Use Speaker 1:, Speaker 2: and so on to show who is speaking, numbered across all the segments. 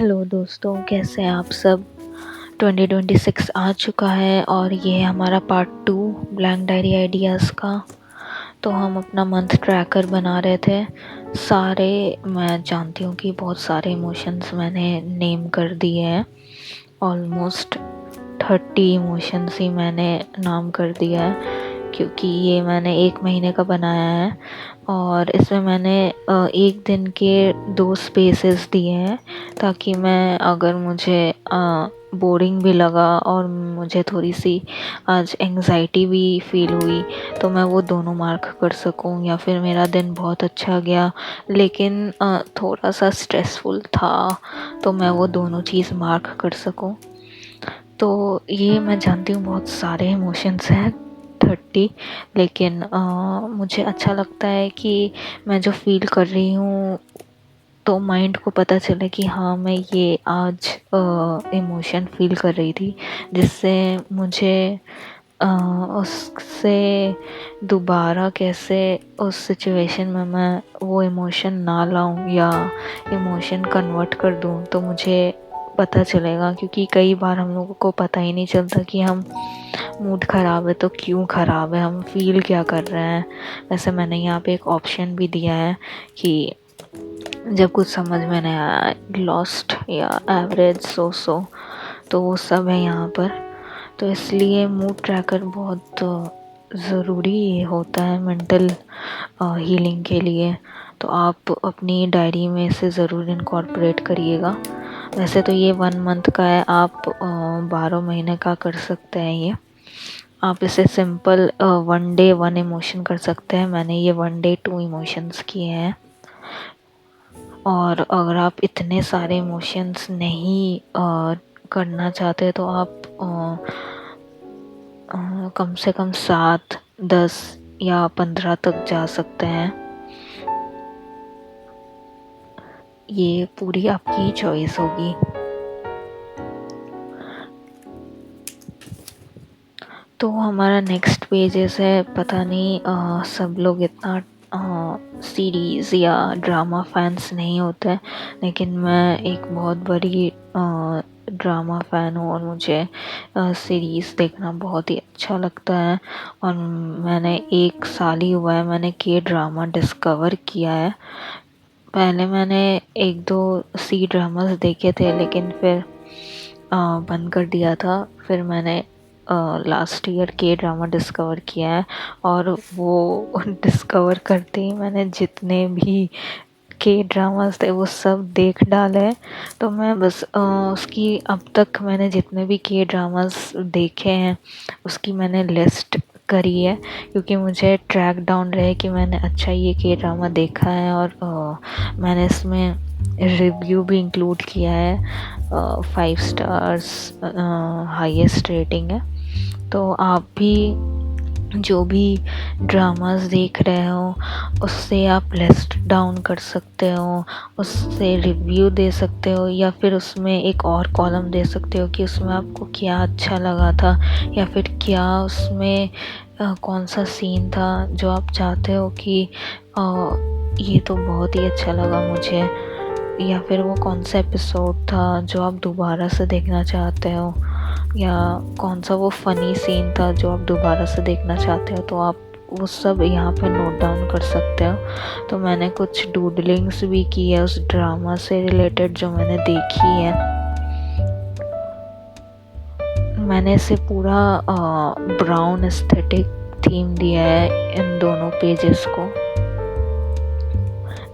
Speaker 1: Hello दोस्तों, कैसे हैं आप सब। 2026 आ चुका है और ये है हमारा पार्ट 2 ब्लैंक डायरी आइडियाज़ का। तो हम अपना मंथ ट्रैकर बना रहे थे। सारे, मैं जानती हूँ कि बहुत सारे इमोशंस मैंने नेम कर दिए हैं। ऑलमोस्ट 30 इमोशंस ही मैंने नाम कर दिया है, क्योंकि ये मैंने 1 महीने का बनाया है। और इसमें मैंने 1 दिन के 2 स्पेसेस दिए हैं, ताकि मैं, अगर मुझे बोरिंग भी लगा और मुझे थोड़ी सी आज एंग्जाइटी भी फील हुई, तो मैं वो दोनों मार्क कर सकूं। या फिर मेरा दिन बहुत अच्छा गया लेकिन थोड़ा सा स्ट्रेसफुल था, तो मैं वो दोनों चीज़ मार्क कर सकूं। तो ये मैं जानती हूँ बहुत सारे इमोशंस हैं 30, लेकिन मुझे अच्छा लगता है कि मैं जो फील कर रही हूँ तो माइंड को पता चले कि हाँ, मैं ये आज इमोशन फील कर रही थी, जिससे मुझे उससे दोबारा कैसे उस सिचुएशन में मैं वो इमोशन ना लाऊं या इमोशन कन्वर्ट कर दूं, तो मुझे पता चलेगा। क्योंकि कई बार हम लोगों को पता ही नहीं चलता कि हम मूड ख़राब है तो क्यों ख़राब है, हम फील क्या कर रहे हैं। वैसे मैंने यहाँ पे एक ऑप्शन भी दिया है कि जब कुछ समझ में नहीं आया, लॉस्ट या एवरेज, सो तो वो सब है यहाँ पर। तो इसलिए मूड ट्रैकर बहुत ज़रूरी होता है मेंटल हीलिंग के लिए। तो आप अपनी डायरी में इसे ज़रूर इनकॉर्पोरेट करिएगा। वैसे तो ये 1 मंथ का है, आप 12 महीने का कर सकते हैं। ये आप इसे सिंपल 1 डे 1 इमोशन कर सकते हैं। मैंने ये 1 डे 2 इमोशंस किए हैं। और अगर आप इतने सारे इमोशंस नहीं करना चाहते तो आप कम से कम 7, 10 या 15 तक जा सकते हैं। ये पूरी आपकी चॉइस होगी। तो हमारा नेक्स्ट पेजेस है, पता नहीं सब लोग इतना सीरीज़ या ड्रामा फैंस नहीं होते हैं, लेकिन मैं एक बहुत बड़ी ड्रामा फ़ैन हूँ और मुझे सीरीज़ देखना बहुत ही अच्छा लगता है। और मैंने 1 साल ही हुआ है मैंने के ड्रामा डिस्कवर किया है। पहले मैंने 1-2 सी ड्रामास देखे थे, लेकिन फिर बंद कर दिया था। फिर मैंने लास्ट ईयर के ड्रामा डिस्कवर किया है, और वो डिस्कवर करते ही मैंने जितने भी के ड्रामास थे वो सब देख डाले। तो मैं बस उसकी, अब तक मैंने जितने भी के ड्रामास देखे हैं उसकी मैंने लिस्ट करी है, क्योंकि मुझे ट्रैक डाउन रहे कि मैंने अच्छा ये के ड्रामा देखा है। और मैंने इसमें रिव्यू भी इंक्लूड किया है। 5 स्टार्स हाईएस्ट रेटिंग है। तो आप भी जो भी ड्रामास देख रहे हो उससे आप लिस्ट डाउन कर सकते हो, उससे रिव्यू दे सकते हो, या फिर उसमें एक और कॉलम दे सकते हो कि उसमें आपको क्या अच्छा लगा था, या फिर क्या उसमें कौन सा सीन था जो आप चाहते हो कि ये तो बहुत ही अच्छा लगा मुझे, या फिर वो कौन सा एपिसोड था जो आप दोबारा से देखना चाहते हो, या कौन सा वो फ़नी सीन था जो आप दोबारा से देखना चाहते हो। तो आप वो सब यहाँ पे नोट डाउन कर सकते हो। तो मैंने कुछ डूडलिंग्स भी की है उस ड्रामा से रिलेटेड जो मैंने देखी है। मैंने इसे पूरा ब्राउन एस्थेटिक थीम दिया है इन दोनों पेजेस को।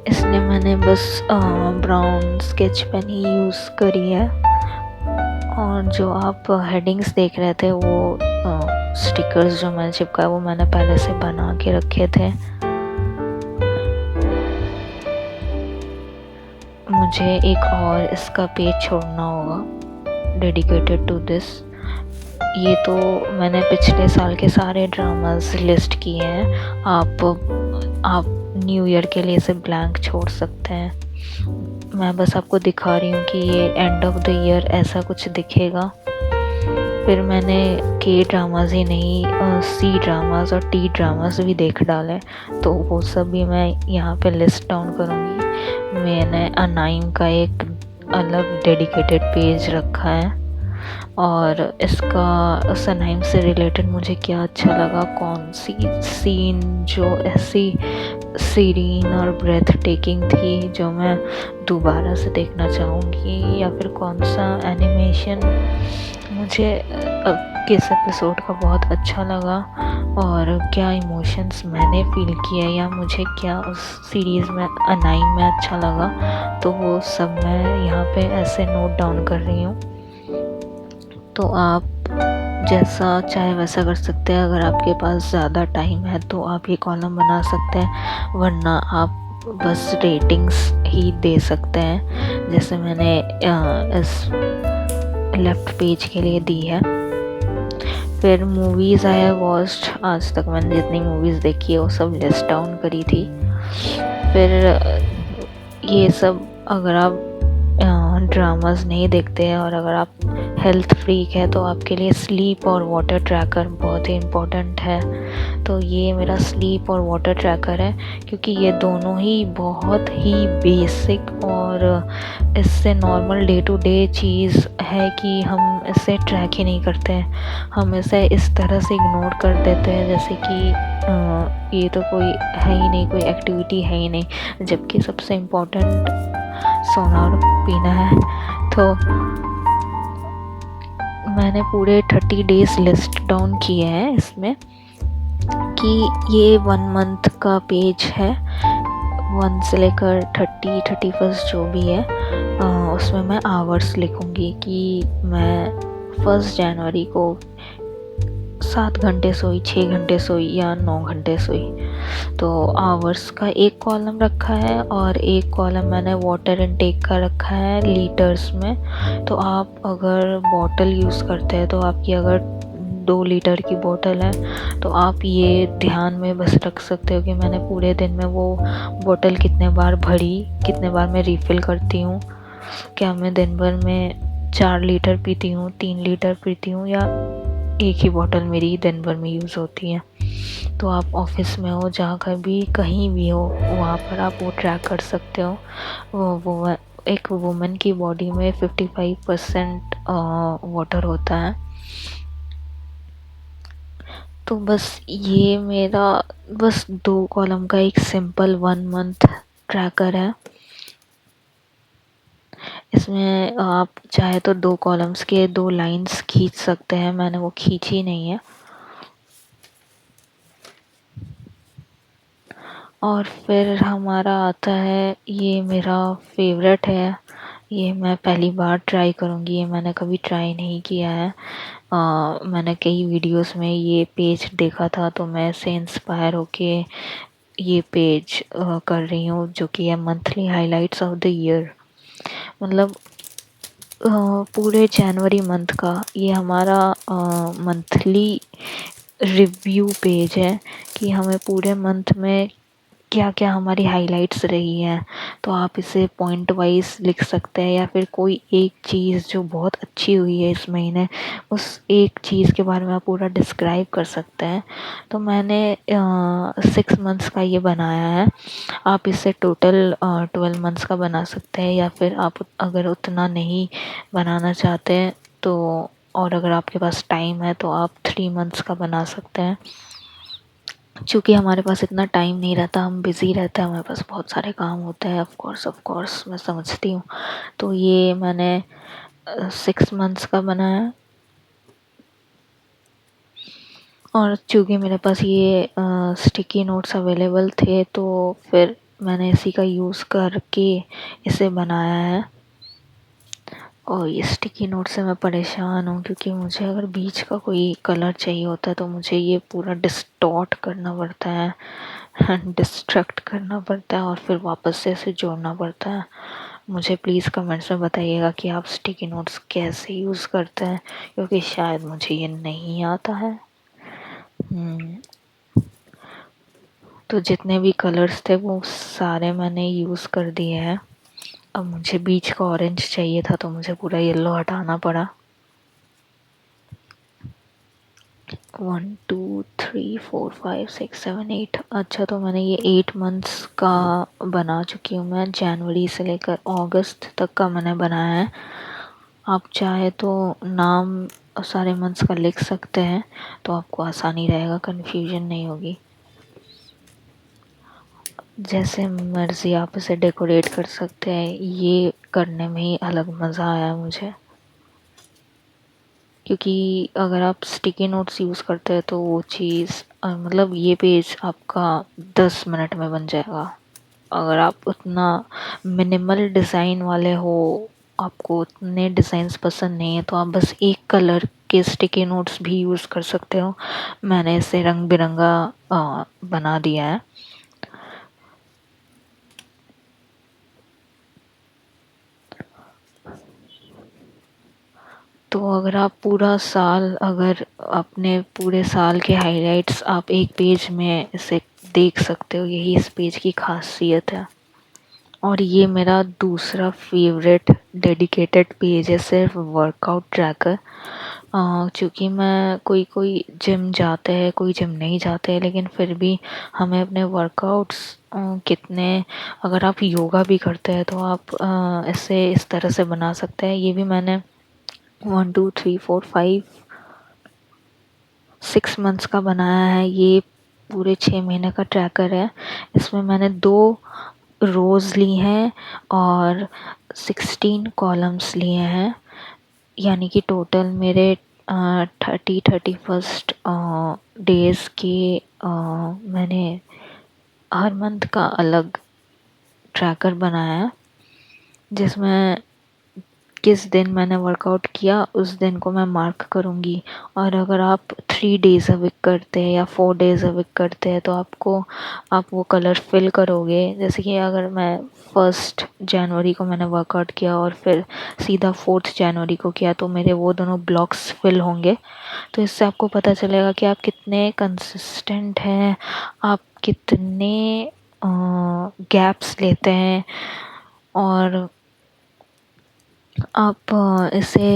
Speaker 1: इसलिए मैंने बस ब्राउन स्केच पेन ही यूज़ करी है। और जो आप हेडिंग्स देख रहे थे, वो स्टिकर्स जो मैंने चिपकाया वो मैंने पहले से बना के रखे थे। मुझे एक और इसका पेज छोड़ना होगा डेडिकेटेड टू दिस। ये तो मैंने पिछले साल के सारे ड्रामास लिस्ट किए हैं। आप न्यू ईयर के लिए इसे ब्लैंक छोड़ सकते हैं। मैं बस आपको दिखा रही हूँ कि ये एंड ऑफ द ईयर ऐसा कुछ दिखेगा। फिर मैंने के ड्रामास ही नहीं, सी ड्रामास और टी ड्रामास भी देख डाले, तो वो सब भी मैं यहाँ पे लिस्ट डाउन करूँगी। मैंने अनाइम का एक अलग डेडिकेटेड पेज रखा है। और इसका सनाइम से रिलेटेड मुझे क्या अच्छा लगा, कौन सी सीन जो ऐसी सीरीन और ब्रेथ टेकिंग थी जो मैं दोबारा से देखना चाहूँगी, या फिर कौन सा एनिमेशन मुझे किस एपिसोड का बहुत अच्छा लगा, और क्या इमोशंस मैंने फील किए, या मुझे क्या उस सीरीज़ में अनाइम में अच्छा लगा, तो वो सब मैं यहाँ पे ऐसे नोट डाउन कर रही हूँ। तो आप जैसा चाहे वैसा कर सकते हैं। अगर आपके पास ज़्यादा टाइम है तो आप ये कॉलम बना सकते हैं, वरना आप बस रेटिंग्स ही दे सकते हैं, जैसे मैंने इस लेफ़्ट पेज के लिए दी है। फिर मूवीज़ आई हैव वॉच्ड, आज तक मैंने जितनी मूवीज़ देखी है वो सब लिस्ट डाउन करी थी। फिर ये सब अगर आप ड्रामास नहीं देखते हैं और अगर आप हेल्थ फ्रीक है तो आपके लिए स्लीप और वाटर ट्रैकर बहुत ही इम्पोर्टेंट है। तो ये मेरा स्लीप और वाटर ट्रैकर है, क्योंकि ये दोनों ही बहुत ही बेसिक और इससे नॉर्मल डे टू डे चीज़ है कि हम इसे ट्रैक ही नहीं करते हैं। हम इसे इस तरह से इग्नोर कर देते हैं जैसे कि ये तो कोई है ही नहीं, कोई एक्टिविटी है ही नहीं, जबकि सबसे इम्पोर्टेंट सोना और पीना है। तो मैंने पूरे 30 डेज़ लिस्ट डाउन किए हैं इसमें, कि ये 1 मंथ का पेज है, 1 से लेकर 31 जो भी है, उसमें मैं आवर्स लिखूँगी कि मैं 1 जनवरी को 7 घंटे सोई, 6 घंटे सोई या 9 घंटे सोई। तो आवर्स का एक कॉलम रखा है और एक कॉलम मैंने वाटर इनटेक का रखा है लीटर्स में। तो आप अगर बॉटल यूज़ करते हैं तो आपकी अगर 2 लीटर की बोतल है तो आप ये ध्यान में बस रख सकते हो कि मैंने पूरे दिन में वो बोतल कितने बार भरी, कितने बार मैं रिफ़िल करती हूँ, क्या मैं दिन भर में 4 लीटर पीती हूँ, 3 लीटर पीती हूँ, या एक ही बोतल मेरी दिन भर में यूज़ होती है। तो आप ऑफिस में हो, जहाँ भी कहीं भी हो, वहाँ पर आप वो ट्रैक कर सकते हो। वो एक वुमन की बॉडी में 55% वाटर होता है। तो बस ये मेरा बस 2 कॉलम का एक सिंपल 1 मंथ ट्रैकर है। इसमें आप चाहे तो 2 कॉलम्स के 2 लाइंस खींच सकते हैं, मैंने वो खींची नहीं है। और फिर हमारा आता है, ये मेरा फेवरेट है, ये मैं पहली बार ट्राई करूँगी, ये मैंने कभी ट्राई नहीं किया है। मैंने कई वीडियोस में ये पेज देखा था तो मैं इससे इंस्पायर होके ये पेज कर रही हूँ, जो कि है monthly highlights of the year. मतलब पूरे जनवरी मंथ का ये हमारा मंथली रिव्यू पेज है कि हमें पूरे मंथ में क्या क्या हमारी हाइलाइट्स रही हैं। तो आप इसे पॉइंट वाइज लिख सकते हैं, या फिर कोई एक चीज़ जो बहुत अच्छी हुई है इस महीने, उस एक चीज़ के बारे में आप पूरा डिस्क्राइब कर सकते हैं। तो मैंने 6 मंथ्स का ये बनाया है। आप इसे टोटल 12 मंथ्स का बना सकते हैं, या फिर आप अगर उतना नहीं बनाना चाहते हैं तो, और अगर आपके पास टाइम है तो आप 3 मंथ्स का बना सकते हैं। चूँकि हमारे पास इतना टाइम नहीं रहता, हम बिज़ी रहते हैं, हमारे पास बहुत सारे काम होते हैं, ऑफ कोर्स मैं समझती हूँ। तो ये मैंने 6 मंथ्स का बनाया, और चूँकि मेरे पास ये स्टिकी नोट्स अवेलेबल थे तो फिर मैंने इसी का यूज़ करके इसे बनाया है। और ये स्टिकी नोट से मैं परेशान हूँ, क्योंकि मुझे अगर बीच का कोई कलर चाहिए होता है तो मुझे ये पूरा डिस्टॉर्ट करना पड़ता है, डिस्ट्रैक्ट करना पड़ता है, और फिर वापस से इसे जोड़ना पड़ता है। मुझे प्लीज़ कमेंट्स में बताइएगा कि आप स्टिकी नोट्स कैसे यूज़ करते हैं, क्योंकि शायद मुझे ये नहीं आता है। तो जितने भी कलर्स थे वो सारे मैंने यूज़ कर दिए हैं। अब मुझे बीच का ऑरेंज चाहिए था तो मुझे पूरा येलो हटाना पड़ा। 1 2 3 4 5 6 7 8। अच्छा, तो मैंने ये 8 मंथ्स का बना चुकी हूँ मैं। जनवरी से लेकर अगस्त तक का मैंने बनाया है। आप चाहे तो नाम सारे मंथ्स का लिख सकते हैं, तो आपको आसानी रहेगा, कन्फ्यूजन नहीं होगी। जैसे मर्ज़ी आप इसे डेकोरेट कर सकते हैं। ये करने में ही अलग मज़ा आया मुझे, क्योंकि अगर आप स्टिकी नोट्स यूज़ करते हैं तो वो चीज़ मतलब ये पेज आपका 10 मिनट में बन जाएगा। अगर आप उतना मिनिमल डिज़ाइन वाले हो, आपको उतने डिज़ाइंस पसंद नहीं है, तो आप बस एक कलर के स्टिकी नोट्स भी यूज़ कर सकते हो। मैंने इसे रंग बिरंगा बना दिया है। तो अगर आप पूरा साल, अगर अपने पूरे साल के हाइलाइट्स आप एक पेज में इसे देख सकते हो, यही इस पेज की खासियत है। और ये मेरा दूसरा फेवरेट डेडिकेटेड पेज है, सिर्फ वर्कआउट ट्रैकर। क्योंकि मैं कोई कोई जिम जाते हैं, कोई जिम नहीं जाते हैं, लेकिन फिर भी हमें अपने वर्कआउट्स कितने, अगर आप योगा भी करते हैं तो आप इसे इस तरह से बना सकते हैं। ये भी मैंने 1 2 3 4 5 6 मंथ्स का बनाया है। ये पूरे 6 महीने का ट्रैकर है। इसमें मैंने 2 रोज़ ली हैं और 16 कॉलम्स लिए हैं, यानी कि टोटल मेरे 31 डेज़ के मैंने हर मंथ का अलग ट्रैकर बनाया है, जिसमें किस दिन मैंने वर्कआउट किया उस दिन को मैं मार्क करूँगी। और अगर आप 3 डेज़ अ वीक करते हैं या 4 डेज़ अ वीक करते हैं, तो आप वो कलर फिल करोगे। जैसे कि अगर मैं 1 जनवरी को मैंने वर्कआउट किया और फिर सीधा 4 जनवरी को किया, तो मेरे वो दोनों ब्लॉक्स फिल होंगे। तो इससे आपको पता चलेगा कि आप कितने कंसिस्टेंट हैं, आप कितने गैप्स लेते हैं। और आप इसे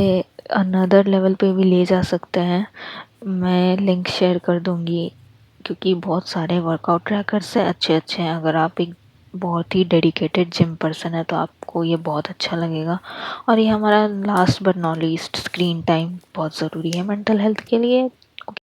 Speaker 1: अनदर लेवल पे भी ले जा सकते हैं। मैं लिंक शेयर कर दूँगी, क्योंकि बहुत सारे वर्कआउट ट्रैकर्स हैं अच्छे-अच्छे हैं। अगर आप एक बहुत ही डेडिकेटेड जिम पर्सन है तो आपको ये बहुत अच्छा लगेगा। और ये हमारा last but not least, screen time बहुत ज़रूरी है मेंटल हेल्थ के लिए।